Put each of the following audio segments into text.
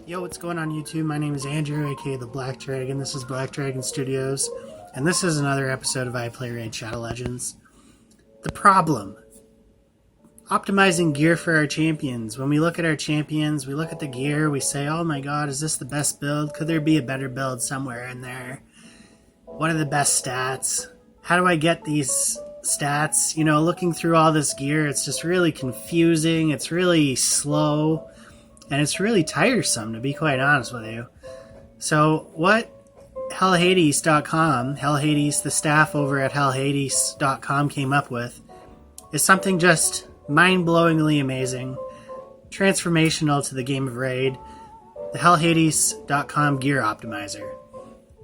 Yo, what's going on YouTube? My name is Andrew, aka the Black Dragon. This is Black Dragon Studios, and this is another episode of iPlay Raid Shadow Legends. The problem. Optimizing gear for our champions. When we look at our champions, we look at the gear, we say, oh my god, is this the best build? Could there be a better build somewhere in there? What are the best stats? How do I get these stats? You know, looking through all this gear, it's just really confusing, it's really slow, and it's really tiresome, to be quite honest with you. So what 𝓑𝓵𝓮, 𝓑𝓵𝓮, the staff over at 𝓑𝓵𝓮.com came up with is something just mind-blowingly amazing, transformational to the game of Raid, the 𝓑𝓵𝓮 gear optimizer.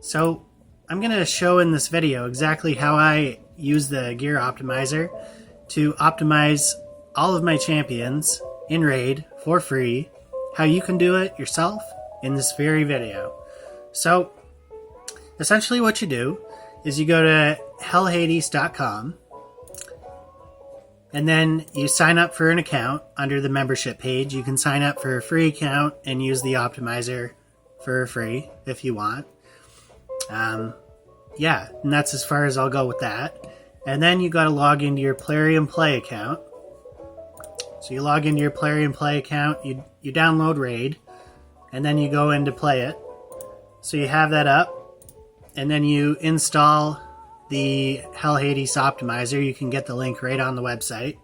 So I'm going to show in this video exactly how I use the gear optimizer to optimize all of my champions in Raid for free, how you can do it yourself in this very video. So essentially what you do is you go to 𝓑𝓵𝓮.com and then you sign up for an account under the membership page. You can sign up for a free account and use the optimizer for free if you want. Yeah, and that's as far as I'll go with that. And then you got to log into your 𝓑𝓵𝓮 account. So you log into your 𝓑𝓵𝓮 account, you download Raid, and then you go in to play it. So you have that up, and then you install the 𝓑𝓵𝓮 optimizer. You can get the link right on the website.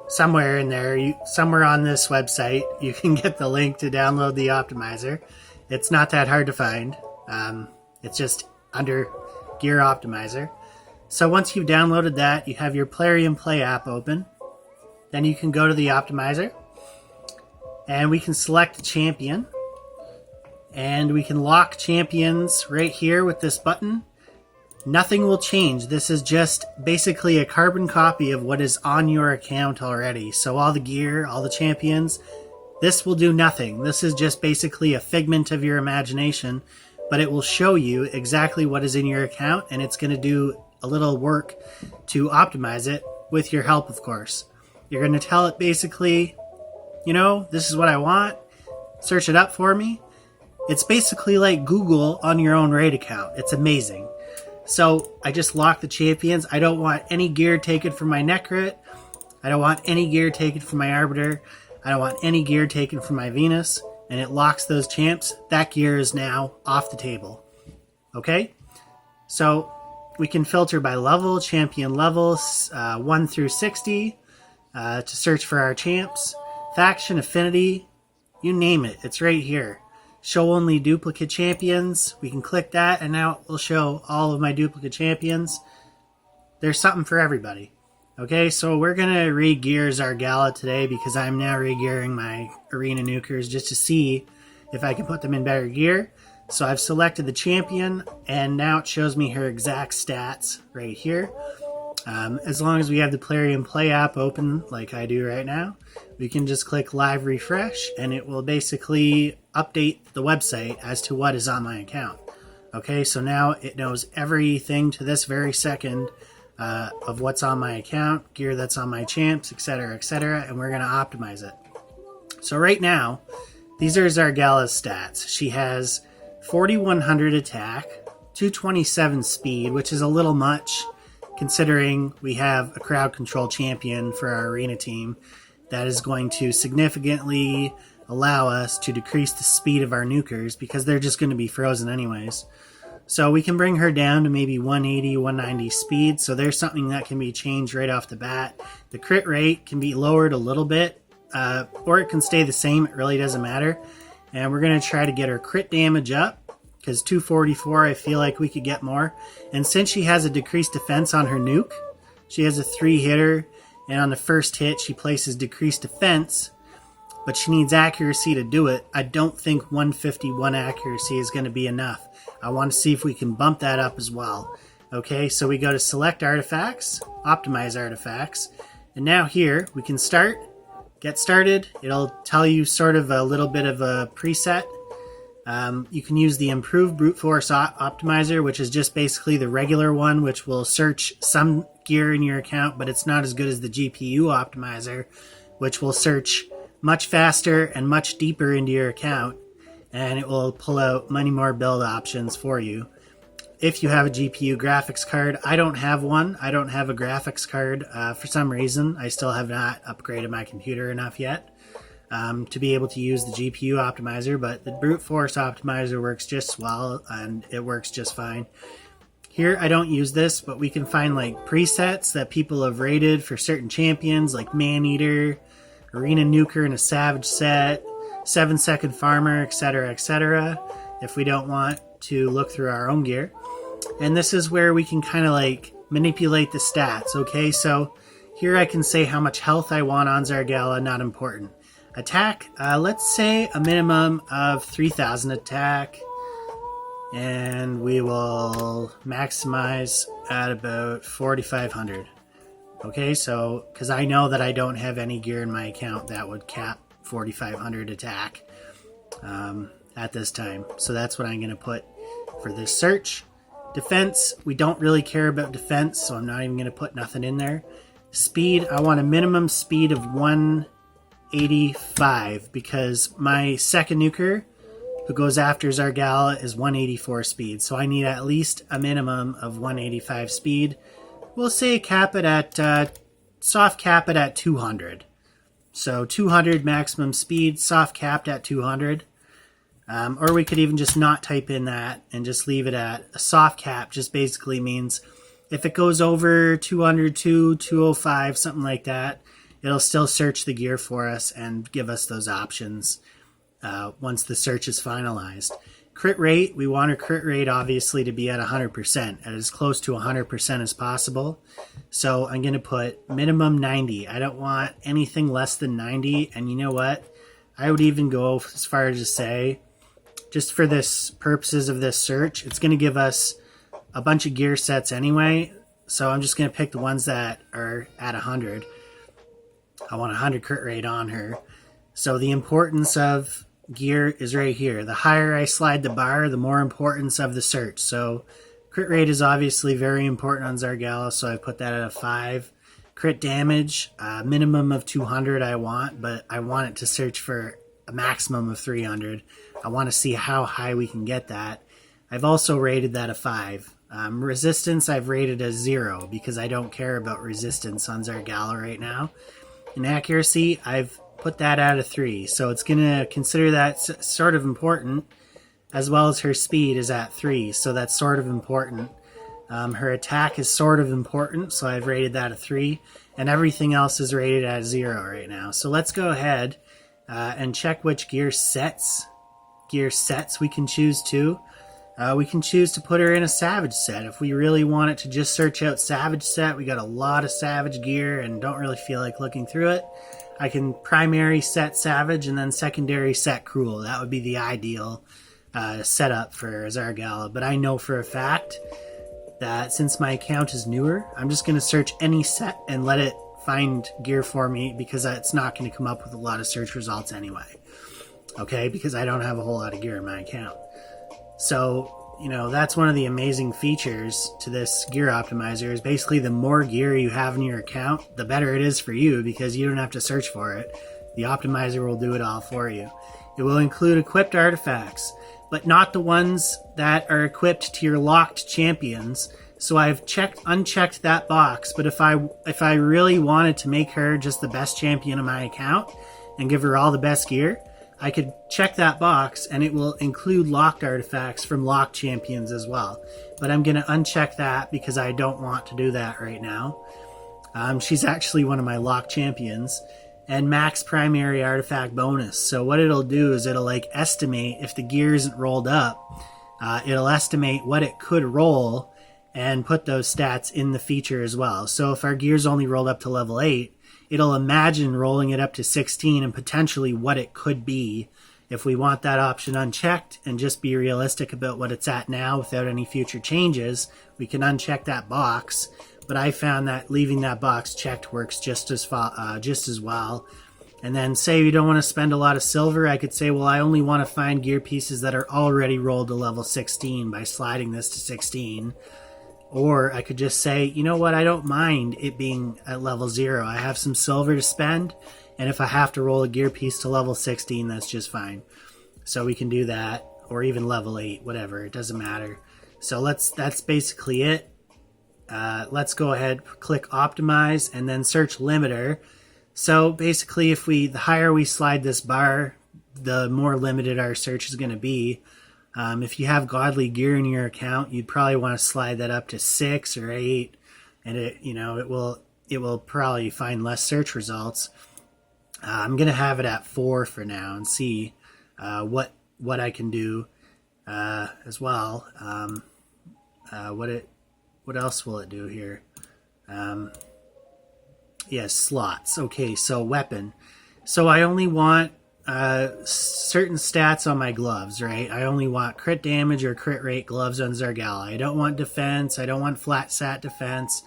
Somewhere in there, somewhere on this website, you can get the link to download the optimizer. It's not that hard to find. It's just under Gear Optimizer. So once you've downloaded that, you have your 𝓑𝓵𝓮 app open. Then you can go to the optimizer, and we can select a champion, and we can lock champions right here with this button. Nothing will change. This is just basically a carbon copy of what is on your account already. So all the gear, all the champions, this will do nothing. This is just basically a figment of your imagination, but it will show you exactly what is in your account, and it's going to do a little work to optimize it with your help, of course. You're going to tell it basically, you know, this is what I want, search it up for me. It's basically like Google on your own Raid account. It's amazing. So I just lock the champions. I don't want any gear taken from my Necrit. I don't want any gear taken from my Arbiter. I don't want any gear taken from my Venus, and it locks those champs. That gear is now off the table. Okay? So we can filter by level, champion levels, 1 through 60, to search for our champs. Faction, affinity, you name it. It's right here. Show only duplicate champions. We can click that, and now it will show all of my duplicate champions. There's something for everybody. Okay, so we're going to re-gear 𝓵𝓭𝓪 today because I'm now re-gearing my arena nukers just to see if I can put them in better gear. So I've selected the champion, and now it shows me her exact stats right here. As long as we have the 𝓑𝓵𝓮 app open like I do right now, we can just click live refresh, and it will basically update the website as to what is on my account. Okay, so now it knows everything to this very second of what's on my account, gear that's on my champs, etc., and we're going to optimize it. So right now, these are 𝓵𝓭𝓪's stats. She has 4100 attack, 227 speed, which is a little much considering we have a crowd control champion for our arena team that is going to significantly allow us to decrease the speed of our nukers because they're just going to be frozen anyways. So we can bring her down to maybe 180, 190 speed. So there's something that can be changed right off the bat. The crit rate can be lowered a little bit, or it can stay the same. It really doesn't matter. And we're going to try to get her crit damage up because 244, I feel like we could get more. And since she has a decreased defense on her nuke, she has a 3-hitter, and on the first hit she places decreased defense, but she needs accuracy to do it. I don't think 151 accuracy is going to be enough. I want to see if we can bump that up as well. Okay, so we go to select artifacts, optimize artifacts, and now here we can get started. It'll tell you sort of a little bit of a preset You can use the improved brute force optimizer, which is just basically the regular one, which will search some gear in your account, but it's not as good as the GPU optimizer, which will search much faster and much deeper into your account, and it will pull out many more build options for you. If you have a GPU graphics card, I don't have one. I don't have a graphics card for some reason. I still have not upgraded my computer enough yet to be able to use the GPU optimizer, but the brute force optimizer works just well, and it works just fine. Here, I don't use this, but we can find like presets that people have rated for certain champions, like Maneater, Arena Nuker in a Savage set, 7-second Farmer, etc., etc., if we don't want to look through our own gear. And this is where we can kind of like manipulate the stats, okay? So here I can say how much health I want on 𝓸𝓭𝓪, not important. Attack, let's say a minimum of 3,000 attack, and we will maximize at about 4,500. Okay, so because I know that I don't have any gear in my account that would cap 4,500 attack at this time. So that's what I'm going to put for this search. Defense, we don't really care about defense, so I'm not even going to put nothing in there. Speed, I want a minimum speed of 185 because my second nuker, who goes after 𝓸𝓭𝓪, is 184 speed. So I need at least a minimum of 185 speed. We'll say cap it at, soft cap it at 200. So 200 maximum speed, soft capped at 200. Or we could even just not type in that and just leave it at a soft cap. Just basically means if it goes over 202, 205, something like that, it'll still search the gear for us and give us those options once the search is finalized. Crit rate, we want our crit rate obviously to be at 100%, at as close to 100% as possible. So I'm going to put minimum 90. I don't want anything less than 90. And you know what? I would even go as far as to say, just for this purposes of this search, it's going to give us a bunch of gear sets anyway. So I'm just going to pick the ones that are at 100. I want 100 crit rate on her. So the importance of gear is right here. The higher I slide the bar, the more importance of the search. So crit rate is obviously very important on 𝓸𝓭𝓪, so I put that at a 5. Crit damage, minimum of 200 I want, but I want it to search for a maximum of 300. I want to see how high we can get that. I've also rated that a 5. Resistance I've rated as 0 because I don't care about resistance on 𝓸𝓭𝓪 right now. And accuracy, I've put that at a 3, so it's going to consider that sort of important, as well as her speed is at 3, so that's sort of important. Her attack is sort of important, so I've rated that a 3, and everything else is rated at 0 right now. So let's go ahead and check which gear sets we can choose to. We can choose to put her in a Savage set. If we really want it to just search out Savage set, we got a lot of Savage gear and don't really feel like looking through it. I can primary set Savage and then secondary set Cruel. That would be the ideal setup for 𝓸𝓭𝓪. But I know for a fact that since my account is newer, I'm just going to search any set and let it find gear for me because it's not going to come up with a lot of search results anyway. Okay, because I don't have a whole lot of gear in my account. So, you know, that's one of the amazing features to this gear optimizer is basically the more gear you have in your account, the better it is for you because you don't have to search for it. The optimizer will do it all for you. It will include equipped artifacts, but not the ones that are equipped to your locked champions. So I've unchecked that box, but if I really wanted to make her just the best champion in my account and give her all the best gear, I could check that box and it will include locked artifacts from locked champions as well. But I'm going to uncheck that because I don't want to do that right now. She's actually one of my locked champions. And max primary artifact bonus. So what it'll do is it'll like estimate if the gear isn't rolled up. It'll estimate what it could roll and put those stats in the feature as well. So if our gear's only rolled up to level 8, it'll imagine rolling it up to 16 and potentially what it could be. If we want that option unchecked and just be realistic about what it's at now without any future changes, we can uncheck that box. But I found that leaving that box checked works just as well. And then say you don't want to spend a lot of silver, I could say, well, I only want to find gear pieces that are already rolled to level 16 by sliding this to 16. Or I could just say, you know what, I don't mind it being at level 0. I have some silver to spend, and if I have to roll a gear piece to level 16, that's just fine. So we can do that, or even level 8, whatever, it doesn't matter. So that's basically it. Let's go ahead, click optimize, and then search limiter. So basically, the higher we slide this bar, the more limited our search is going to be. If you have godly gear in your account, you'd probably want to slide that up to 6 or 8, and it will probably find less search results. I'm going to have it at 4 for now and see what I can do as well. What else will it do here? Yes, slots. Okay, so weapon. So I only want certain stats on my gloves, right? I only want crit damage or crit rate gloves on 𝓬𝓭𝓪. I don't want defense. I don't want flat stat defense.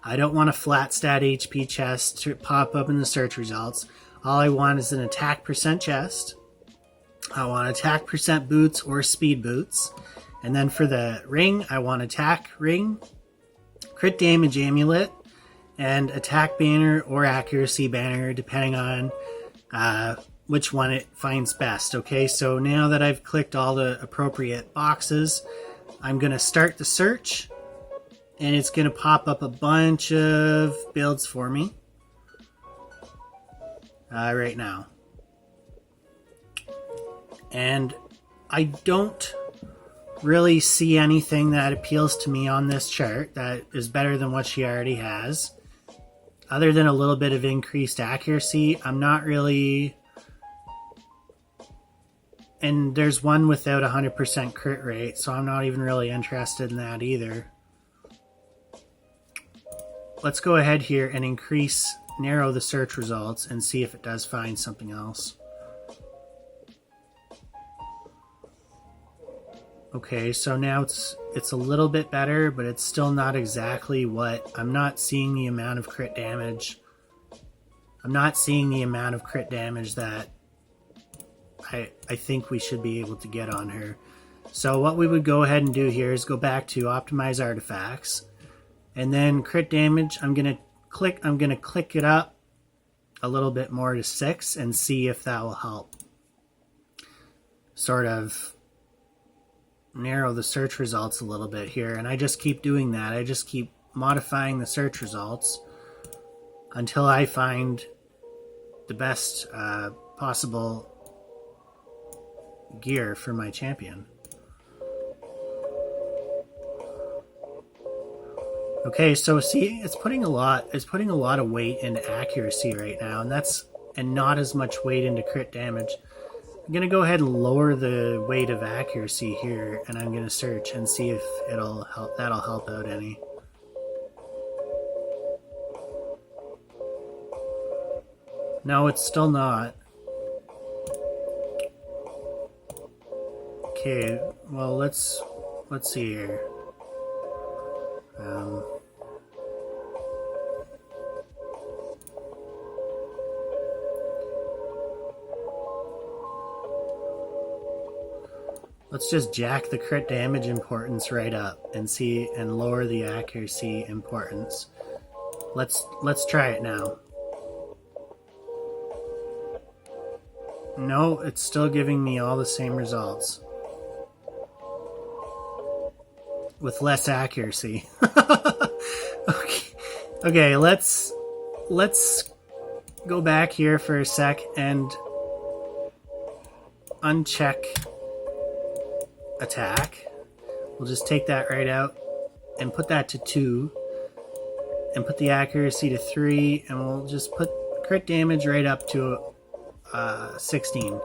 I don't want a flat stat HP chest to pop up in the search results. All I want is an attack percent chest. I want attack percent boots or speed boots. And then for the ring, I want attack ring, crit damage amulet, and attack banner or accuracy banner, depending on which one it finds best. Okay, so now that I've clicked all the appropriate boxes, I'm going to start the search, and it's going to pop up a bunch of builds for me right now. And I don't really see anything that appeals to me on this chart that is better than what she already has. Other than a little bit of increased accuracy, I'm not really... And there's one without 100% crit rate, so I'm not even really interested in that either. Let's go ahead here and narrow the search results and see if it does find something else. Okay, so now it's a little bit better, but it's still not exactly what... I'm not seeing the amount of crit damage. I'm not seeing the amount of crit damage that I think we should be able to get on her. So what we would go ahead and do here is go back to optimize artifacts, and then crit damage, I'm gonna click it up a little bit more to 6 and see if that will help sort of narrow the search results a little bit here. And I just keep doing that. I just keep modifying the search results until I find the best possible gear for my champion. Okay, so see, it's putting a lot of weight into accuracy right now, and not as much weight into crit damage. I'm gonna go ahead and lower the weight of accuracy here, and I'm gonna search and see if that'll help out any. No, it's still not. Okay, well let's see here. Let's just jack the crit damage importance right up and see, and lower the accuracy importance. Let's try it now. No, it's still giving me all the same results with less accuracy. Okay, let's go back here for a sec and uncheck attack. We'll just take that right out and put that to 2 and put the accuracy to 3, and we'll just put crit damage right up to 16.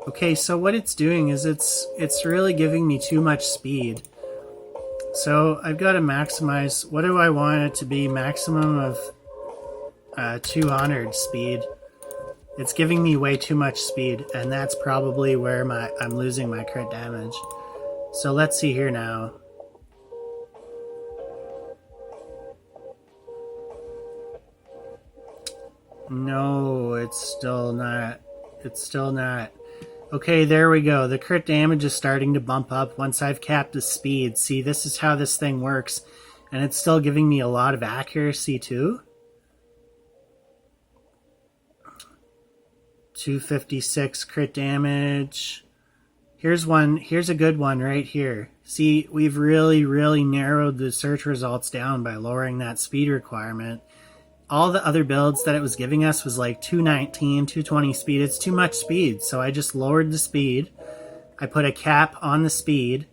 Okay, so what it's doing is it's really giving me too much speed. So I've got to maximize. What do I want it to be? Maximum of 200 speed. It's giving me way too much speed, and that's probably where I'm losing my crit damage. So let's see here now. No, it's still not. It's still not. Okay, there we go. The crit damage is starting to bump up once I've capped the speed. See, this is how this thing works. And it's still giving me a lot of accuracy too. 256 crit damage. Here's one. Here's a good one right here. See, we've really narrowed the search results down by lowering that speed requirement. All the other builds that it was giving us was like 219, 220 speed. It's too much speed, so I just lowered the speed. I put a cap on the speed,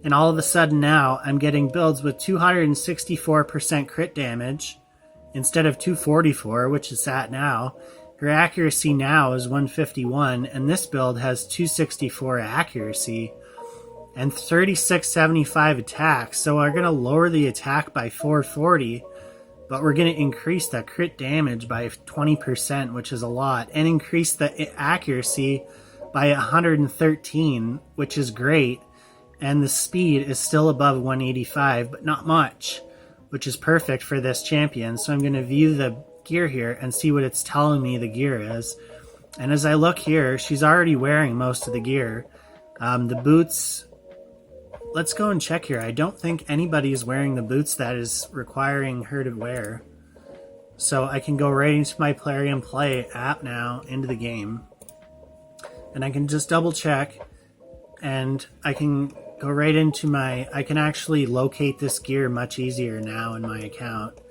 and all of a sudden now I'm getting builds with 264% crit damage instead of 244, which is at now. Her accuracy now is 151, and this build has 264 accuracy and 3675 attack. So we're going to lower the attack by 440. But we're going to increase the crit damage by 20%, which is a lot, and increase the accuracy by 113, which is great. And the speed is still above 185, but not much, which is perfect for this champion. So I'm going to view the gear here and see what it's telling me the gear is. And as I look here, she's already wearing most of the gear. The boots... Let's go and check here. I don't think anybody is wearing the boots that is requiring her to wear. So I can go right into my Play and Play app now, into the game. And I can just double check. And I can go right into my... I can actually locate this gear much easier now in my account.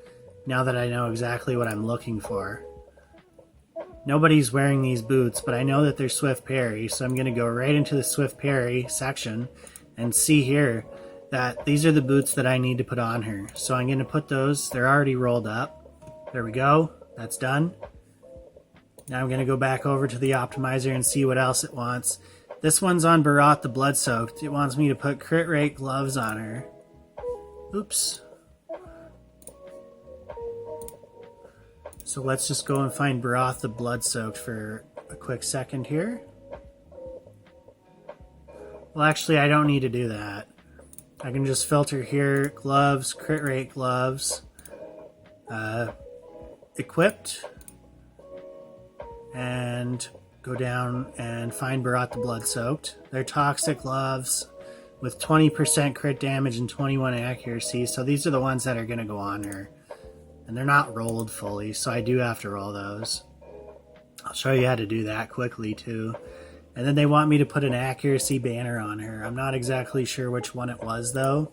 Now that I know exactly what I'm looking for. Nobody's wearing these boots, but I know that they're Swift Parry. So I'm going to go right into the Swift Parry section. And see here that these are the boots that I need to put on her. So I'm going to put those. They're already rolled up. There we go. That's done. Now I'm going to go back over to the optimizer and see what else it wants. This one's on 𝓵𝓸 the Bloodsoaked. It wants me to put crit rate gloves on her. Oops. So let's just go and find 𝓵𝓸 the Bloodsoaked for a quick second here. Well, actually, I don't need to do that. I can just filter here, gloves, crit rate gloves, equipped, and go down and find 𝓵𝓸 the Bloodsoaked. They're toxic gloves with 20% crit damage and 21 accuracy, so these are the ones that are going to go on her. And they're not rolled fully, so I do have to roll those. I'll show you how to do that quickly, too. And then they want me to put an accuracy banner on her. I'm not exactly sure which one it was, though.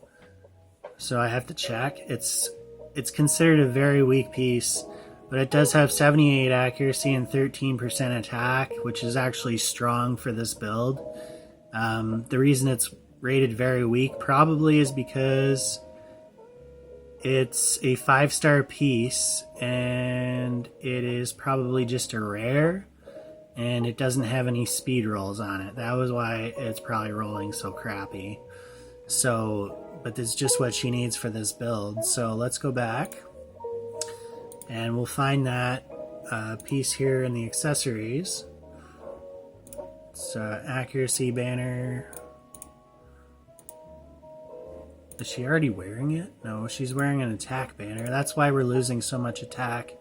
So I have to check. It's considered a very weak piece, but it does have 78 accuracy and 13% attack, which is actually strong for this build. The reason it's rated very weak probably is because it's a 5-star piece, and it is probably just a rare. And it doesn't have any speed rolls on it. That was why it's probably rolling so crappy. So, but it's just what she needs for this build. So let's go back. And we'll find that piece here in the accessories. It's accuracy banner. Is she already wearing it? No, she's wearing an attack banner. That's why we're losing so much attack.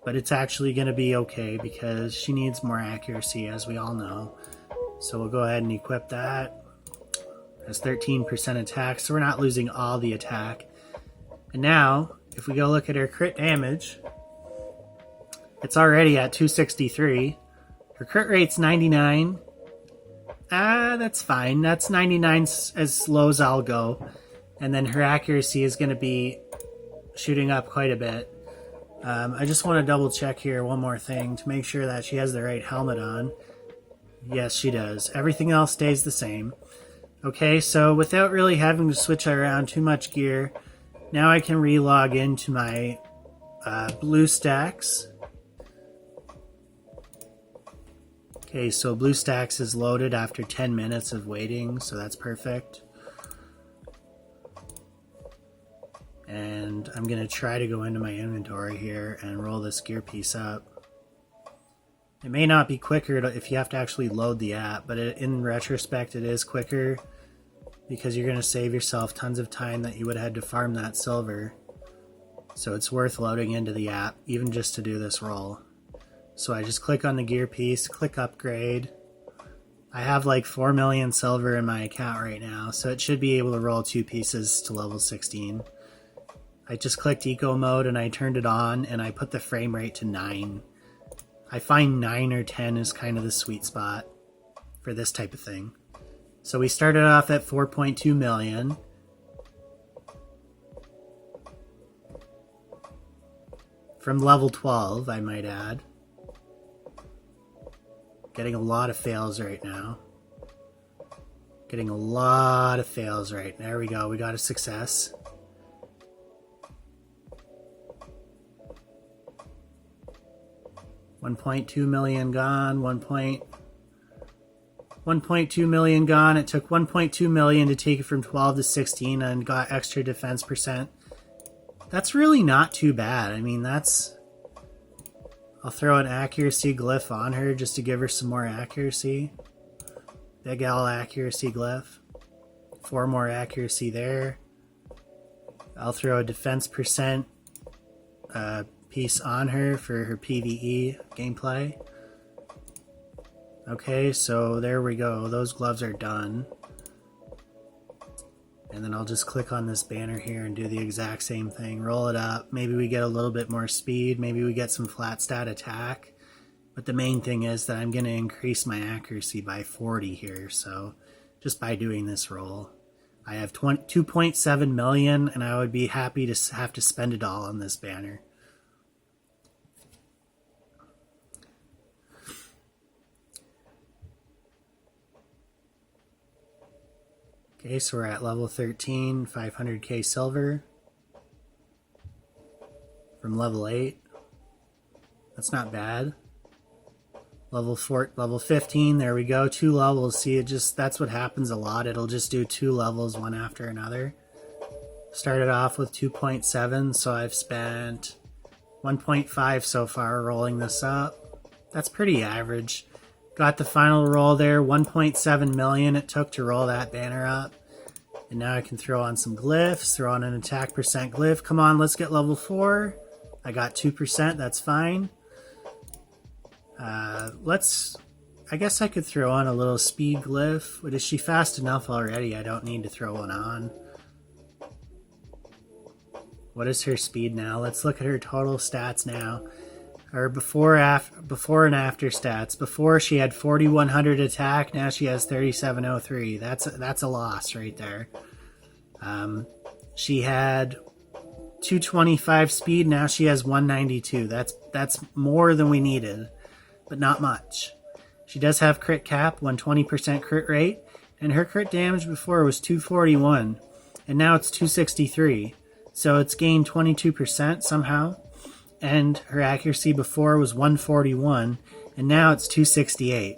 But it's actually going to be okay because she needs more accuracy, as we all know. So we'll go ahead and equip that. It has 13% attack, so we're not losing all the attack. And now, if we go look at her crit damage, it's already at 263. Her crit rate's 99. That's fine. That's 99 as low as I'll go. And then her accuracy is going to be shooting up quite a bit. I just want to double check here one more thing to make sure that she has the right helmet on. Yes, she does. Everything else stays the same. Okay, so without really having to switch around too much gear, now I can re-log into my BlueStacks. Okay, so BlueStacks is loaded after 10 minutes of waiting, so that's perfect. And I'm going to try to go into my inventory here and roll this gear piece up. It may not be quicker if you have to actually load the app, but in retrospect it is quicker because you're going to save yourself tons of time that you would have had to farm that silver. So it's worth loading into the app, even just to do this roll. So I just click on the gear piece, click upgrade. I have like 4 million silver in my account right now, so it should be able to roll 2 pieces to level 16. I just clicked eco mode and I turned it on, and I put the frame rate to 9. I find 9 or 10 is kind of the sweet spot for this type of thing. So we started off at 4.2 million. From level 12, I might add. Getting a lot of fails right now. Getting a lot of fails right. There we go. We got a success. $1.2 million gone. 1.2 million gone. It took 1.2 million to take it from 12 to 16 and got extra defense percent. That's really not too bad. I mean, that's... I'll throw an accuracy glyph on her just to give her some more accuracy. Big L accuracy glyph. 4 more accuracy there. I'll throw a defense percent piece on her for her PvE gameplay. Okay, so there we go. Those gloves are done. And then I'll just click on this banner here and do the exact same thing. Roll it up. Maybe we get a little bit more speed. Maybe we get some flat stat attack. But the main thing is that I'm going to increase my accuracy by 40 here. So just by doing this roll. I have 2.7 million, and I would be happy to have to spend it all on this banner. Okay, so we're at level 13, 500k silver from level 8. That's not bad. Level 15, there we go, 2 levels. See, that's what happens a lot. It'll just do 2 levels one after another. Started off with 2.7, so I've spent 1.5 so far rolling this up. That's pretty average. Got the final roll there, 1.7 million it took to roll that banner up. And now I can throw on some glyphs, throw on an attack percent glyph. Come on, let's get level 4. I got 2%, that's fine. I guess I could throw on a little speed glyph. But is she fast enough already? I don't need to throw one on. What is her speed now? Let's look at her total stats now. Or before and after stats. Before she had 4100 attack, now she has 3703. That's a loss right there. She had 225 speed, now she has 192. That's more than we needed, but not much. She does have crit cap, 120% crit rate, and her crit damage before was 241, and now it's 263. So it's gained 22% somehow. And her accuracy before was 141, and now it's 268.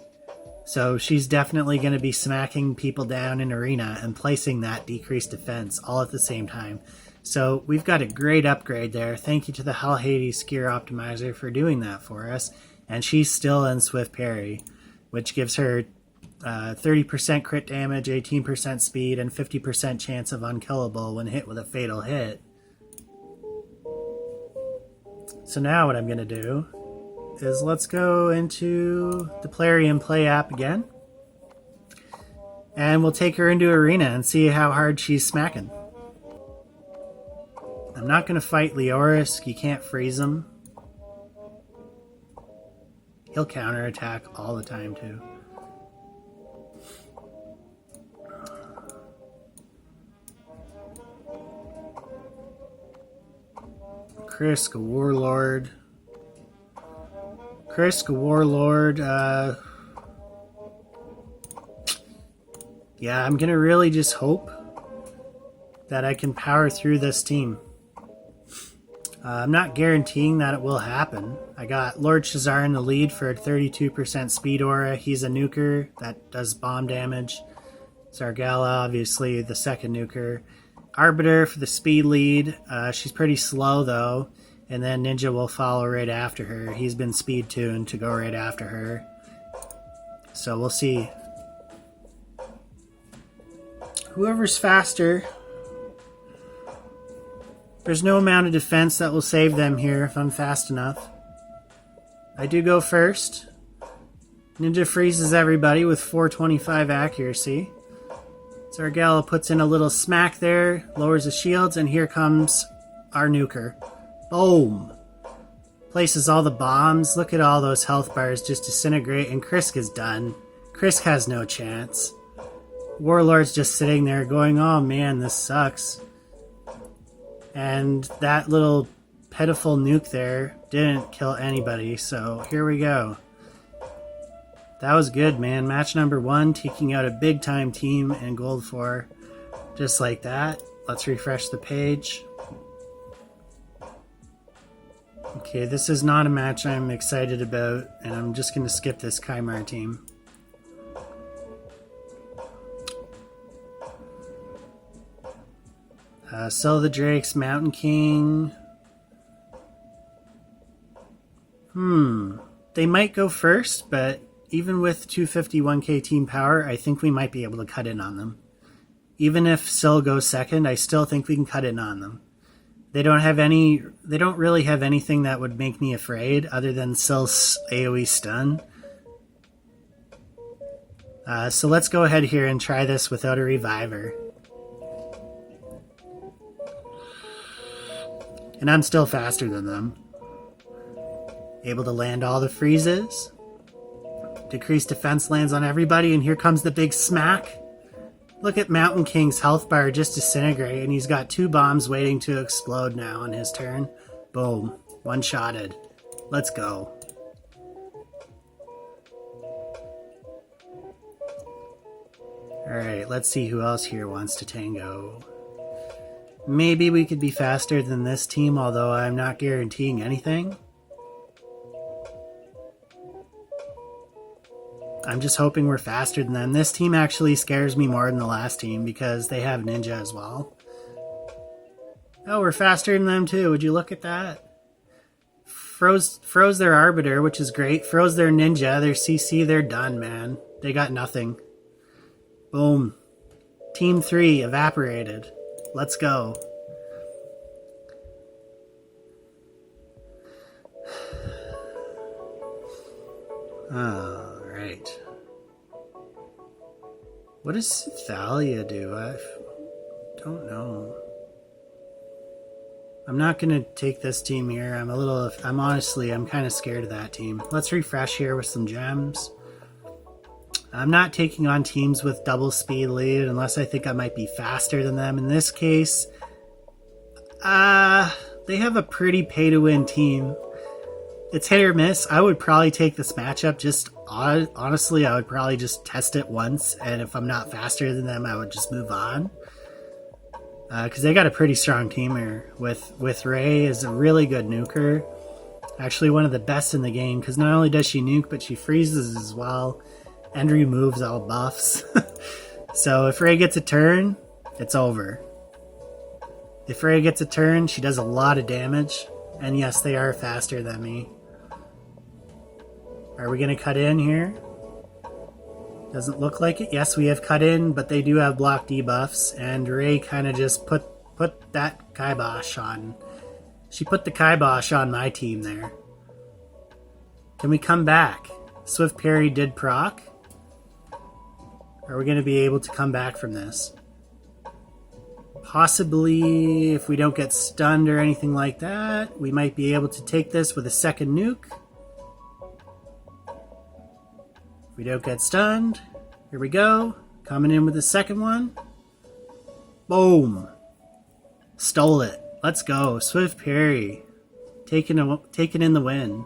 So she's definitely going to be smacking people down in arena and placing that decreased defense all at the same time. So we've got a great upgrade there. Thank you to the 𝓘'𝓿𝓮 Gear Optimizer for doing that for us. And she's still in Swift Parry, which gives her 30% crit damage, 18% speed, and 50% chance of unkillable when hit with a fatal hit. So now what I'm going to do is let's go into the Plarium Play app again. And we'll take her into arena and see how hard she's smacking. I'm not going to fight Leorisk. You can't freeze him. He'll counterattack all the time too. 𝓬𝓬𝓬𝓬 Warlord. 𝓬𝓬𝓬𝓬 Warlord. Yeah, I'm gonna really just hope that I can power through this team. I'm not guaranteeing that it will happen. I got Lord Shazar in the lead for a 32% speed aura. He's a nuker that does bomb damage. Zargala, obviously, the second nuker. Arbiter for the speed lead. She's pretty slow though, and then Ninja will follow right after her. He's been speed tuned to go right after her. So we'll see. whoever's faster. There's no amount of defense that will save them here if I'm fast enough. I do go first. Ninja freezes everybody with 425 accuracy. 𝓸𝓭𝓪 puts in a little smack there, lowers the shields, and here comes our nuker. Boom! Places all the bombs. Look at all those health bars just disintegrate, and Krisk is done. Krisk has no chance. Warlord's just sitting there going, oh man, this sucks. And that little pitiful nuke there didn't kill anybody, so here we go. That was good, man. Match number 1, taking out a big-time team in Gold 4. Just like that. Let's refresh the page. Okay, this is not a match I'm excited about, and I'm just going to skip this 𝓬𝓫𝓪 team. 𝓬𝓸𝓭𝓪𝓬𝓴 𝓬𝓬𝓪𝓬𝓬. They might go first, but even with 251k team power, I think we might be able to cut in on them. Even if Syl goes second, I still think we can cut in on them. They don't really have anything that would make me afraid other than Syl's AoE stun. So let's go ahead here and try this without a reviver. And I'm still faster than them. Able to land all the freezes. Decreased defense lands on everybody, and here comes the big smack. Look at Mountain King's health bar just disintegrate, and he's got 2 bombs waiting to explode now on his turn. Boom. One-shotted. Let's go. Alright, let's see who else here wants to tango. Maybe we could be faster than this team, although I'm not guaranteeing anything. I'm just hoping we're faster than them. This team actually scares me more than the last team because they have ninja as well. Oh, we're faster than them too. Would you look at that? Froze their Arbiter, which is great. Froze their ninja, their CC, they're done, man. They got nothing. Boom. Team 3 evaporated. Let's go. Alright. What does 𝓑𝓫𝓪 do? I don't know. I'm not going to take this team here. I'm kind of scared of that team. Let's refresh here with some gems. I'm not taking on teams with double speed lead unless I think I might be faster than them. In this case, they have a pretty pay-to-win team. It's hit or miss. I would probably take this matchup just honestly. I would probably just test it once, and if I'm not faster than them, I would just move on. Because they got a pretty strong team here. With Ray is a really good nuker. Actually, one of the best in the game, because not only does she nuke, but she freezes as well and removes all buffs. So if Ray gets a turn, it's over. If Ray gets a turn, she does a lot of damage. And yes, they are faster than me. Are we going to cut in here? Doesn't look like it. Yes, we have cut in, but they do have block debuffs. And Ray kind of just put that kibosh on. She put the kibosh on my team there. Can we come back? Swift Parry did proc. Are we going to be able to come back from this? Possibly, if we don't get stunned or anything like that, we might be able to take this with a second nuke. If we don't get stunned, here we go. Coming in with the second one. Boom. Stole it. Let's go. Swift Parry. Taking in the win.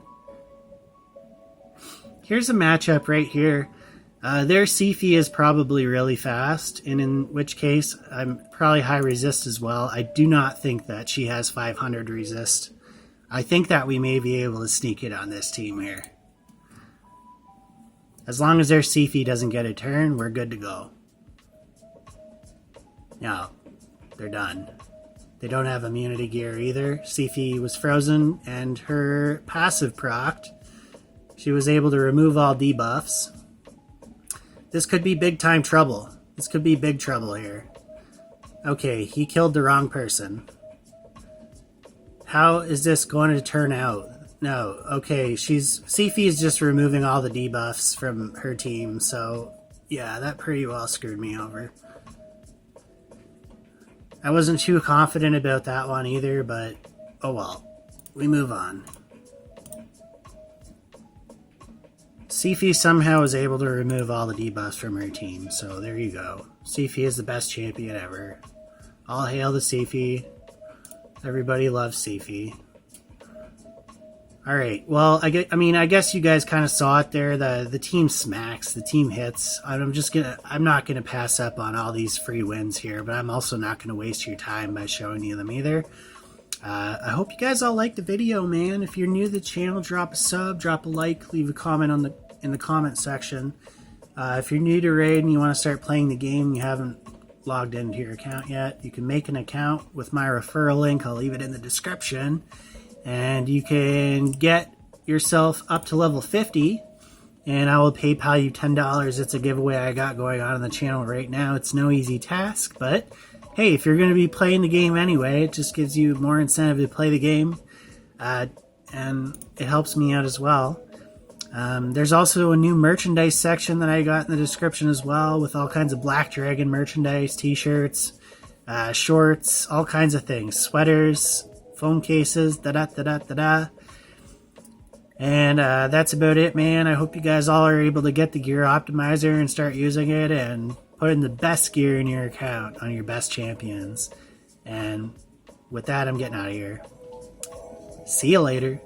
Here's a matchup right here. Their 𝓑𝓵 is probably really fast, and in which case I'm probably high resist as well. I do not think that she has 500 resist. I think that we may be able to sneak it on this team here. As long as their 𝓑𝓵 doesn't get a turn, we're good to go. No, they're done. They don't have immunity gear either. 𝓑𝓵 was frozen, and her passive procced. She was able to remove all debuffs. This could be big time trouble. This could be big trouble here. Okay, he killed the wrong person. How is this going to turn out? No, okay, 𝓑𝓵 is just removing all the debuffs from her team, so yeah, that pretty well screwed me over. I wasn't too confident about that one either, but oh well. We move on. 𝓑𝓵 somehow was able to remove all the debuffs from her team, so there you go. 𝓑𝓵 is the best champion ever. All hail to 𝓑𝓵. Everybody loves 𝓑𝓵. Alright, well, I guess you guys kind of saw it there. The team smacks, the team hits. I'm not gonna pass up on all these free wins here, but I'm also not gonna waste your time by showing you them either. I hope you guys all liked the video, man. If you're new to the channel, drop a sub, drop a like, leave a comment in the comment section. If you're new to Raid and you want to start playing the game and you haven't logged into your account yet, you can make an account with my referral link. I'll leave it in the description. And you can get yourself up to level 50, and I will PayPal you $10. It's a giveaway I got going on the channel right now. It's no easy task, but hey, if you're going to be playing the game anyway, it just gives you more incentive to play the game, and it helps me out as well. There's also a new merchandise section that I got in the description as well, with all kinds of Black Dragon merchandise, t-shirts, shorts, all kinds of things, sweaters, phone cases, 𝓸𝓿𝓮𝓸𝓼. And that's about it, man. I hope you guys all are able to get the gear optimizer and start using it and put in the best gear in your account on your best champions. And with that, I'm getting out of here. See you later.